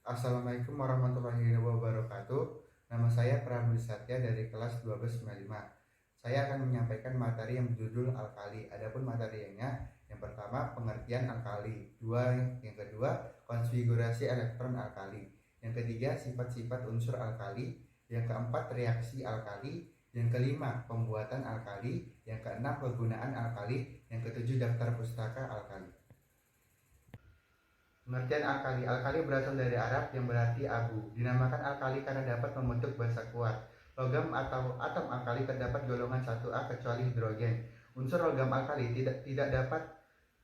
Assalamualaikum warahmatullahi wabarakatuh. Nama saya Pramudi Satya dari kelas 1295. Saya akan menyampaikan materi yang berjudul alkali. Adapun materinya, yang pertama pengertian alkali, yang kedua konfigurasi elektron alkali, yang ketiga sifat-sifat unsur alkali, yang keempat reaksi alkali, yang kelima pembuatan alkali, yang keenam penggunaan alkali, yang ketujuh daftar pustaka alkali. Pengertian alkali. Alkali berasal dari Arab yang berarti abu. Dinamakan alkali karena dapat membentuk basa kuat. Logam atau atom alkali terdapat golongan 1A kecuali hidrogen. Unsur logam alkali tidak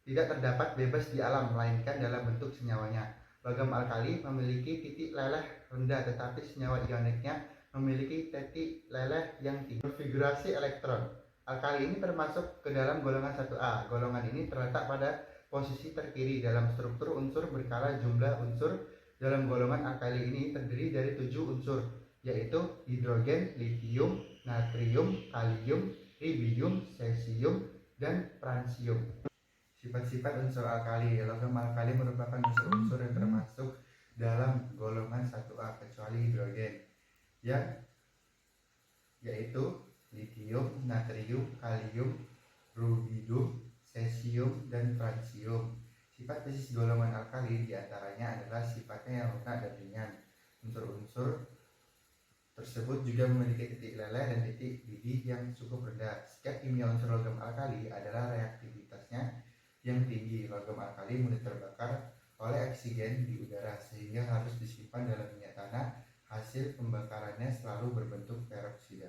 terdapat bebas di alam, melainkan dalam bentuk senyawanya. Logam alkali memiliki titik leleh rendah, tetapi senyawa ioniknya memiliki titik leleh yang tinggi. Konfigurasi elektron. Alkali ini termasuk ke dalam golongan 1A. Golongan ini terletak pada posisi terkiri dalam struktur unsur berkala. Jumlah unsur dalam golongan alkali ini terdiri dari 7 unsur, yaitu hidrogen, litium, natrium, kalium, rubidium, cesium, dan fransium. Sifat-sifat unsur alkali. Logam alkali merupakan unsur-unsur yang termasuk dalam golongan 1A kecuali hidrogen, yaitu litium, natrium, kalium, rubidium, cesium, dan fransium. Sifat fisis golongan alkali diantaranya adalah sifatnya yang lunak dan ringan. Unsur-unsur tersebut juga memiliki titik leleh dan titik didih yang cukup rendah. Sikap kimia unsur logam alkali adalah reaktivitasnya yang tinggi. Logam alkali mudah terbakar oleh oksigen di udara sehingga harus disimpan dalam minyak tanah. Hasil pembakarannya selalu berbentuk peroksida.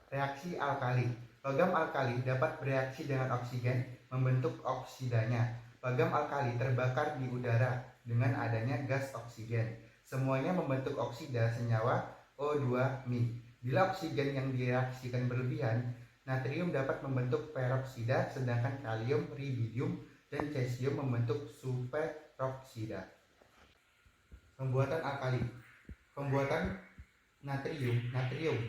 Reaksi alkali. Logam alkali dapat bereaksi dengan oksigen membentuk oksidanya. Logam alkali terbakar di udara dengan adanya gas oksigen. Semuanya membentuk oksida senyawa O2-Mi. Bila oksigen yang direaksikan berlebihan, natrium dapat membentuk peroksida, sedangkan kalium, rubidium, dan cesium membentuk superoksida. Pembuatan alkali. Pembuatan natrium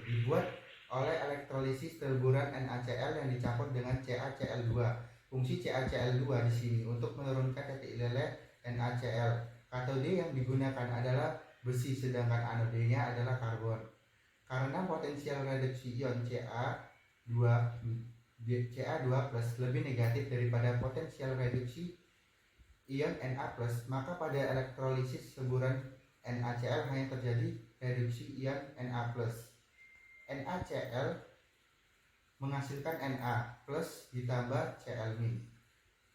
dibuat oleh elektrolisis taburan NaCl yang dicampur dengan CaCl2. Fungsi CaCl2 di sini untuk menurunkan titik leleh NaCl. Katode yang digunakan adalah besi, sedangkan anodenya adalah karbon. Karena potensial reduksi ion Ca2+ lebih negatif daripada potensial reduksi ion Na+, maka pada elektrolisis semburan NaCl hanya terjadi reduksi ion Na+. NaCl menghasilkan Na plus ditambah Cl min.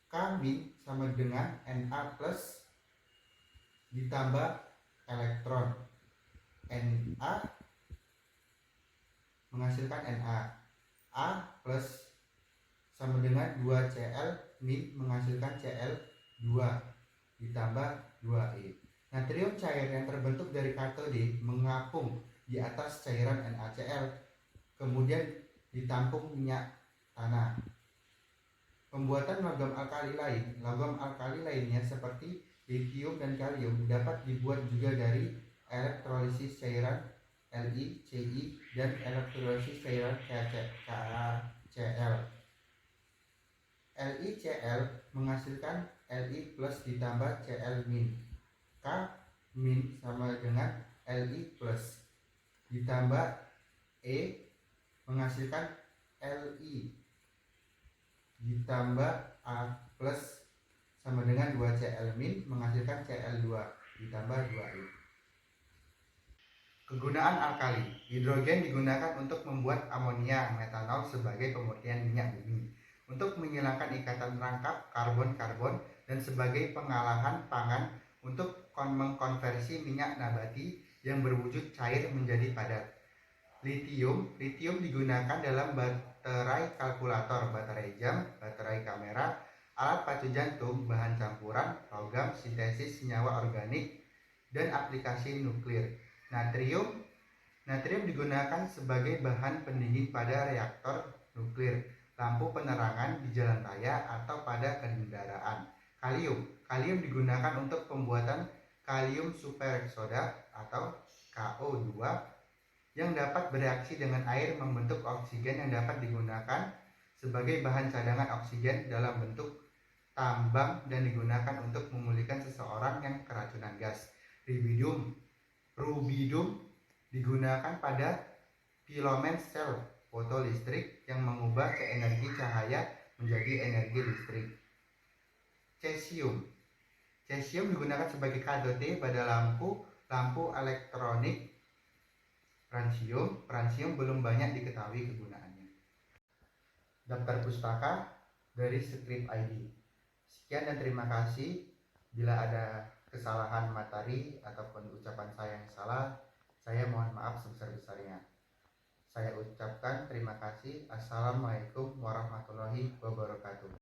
K min sama dengan Na plus ditambah elektron. Na menghasilkan Na. A plus sama dengan 2Cl min menghasilkan Cl2 ditambah 2E. Natrium cair yang terbentuk dari katode mengapung di atas cairan NaCl, kemudian ditampung minyak tanah. Pembuatan logam alkali lainnya seperti litium dan kalium dapat dibuat juga dari elektrolisis cairan LiCi dan elektrolisis cairan KaCl. LiCl menghasilkan Li plus ditambah Cl min. K min sama dengan Li plus ditambah E menghasilkan Li ditambah A plus sama dengan 2Cl min menghasilkan Cl2 ditambah 2E. Kegunaan alkali. Hidrogen digunakan untuk membuat amonia, metanol sebagai pemurnian minyak bumi, untuk menghilangkan ikatan rangkap karbon-karbon, dan sebagai pengalahan pangan untuk mengkonversi minyak nabati yang berwujud cair menjadi padat. Litium digunakan dalam baterai kalkulator, baterai jam, baterai kamera, alat pacu jantung, bahan campuran, logam, sintesis senyawa organik, dan aplikasi nuklir. Natrium digunakan sebagai bahan pendingin pada reaktor nuklir, lampu penerangan di jalan raya atau pada kendaraan. Kalium digunakan untuk pembuatan kalium superoksoda atau KO2 yang dapat bereaksi dengan air membentuk oksigen yang dapat digunakan sebagai bahan cadangan oksigen dalam bentuk tambang dan digunakan untuk memulihkan seseorang yang keracunan gas. Rubidium digunakan pada filament sel fotolistrik yang mengubah energi cahaya menjadi energi listrik. Cesium digunakan sebagai katode pada lampu elektronik. Francium belum banyak diketahui kegunaannya. Daftar pustaka dari Script ID. Sekian dan terima kasih. Bila ada kesalahan materi ataupun ucapan saya yang salah, saya mohon maaf sebesar-besarnya. Saya ucapkan terima kasih. Assalamualaikum warahmatullahi wabarakatuh.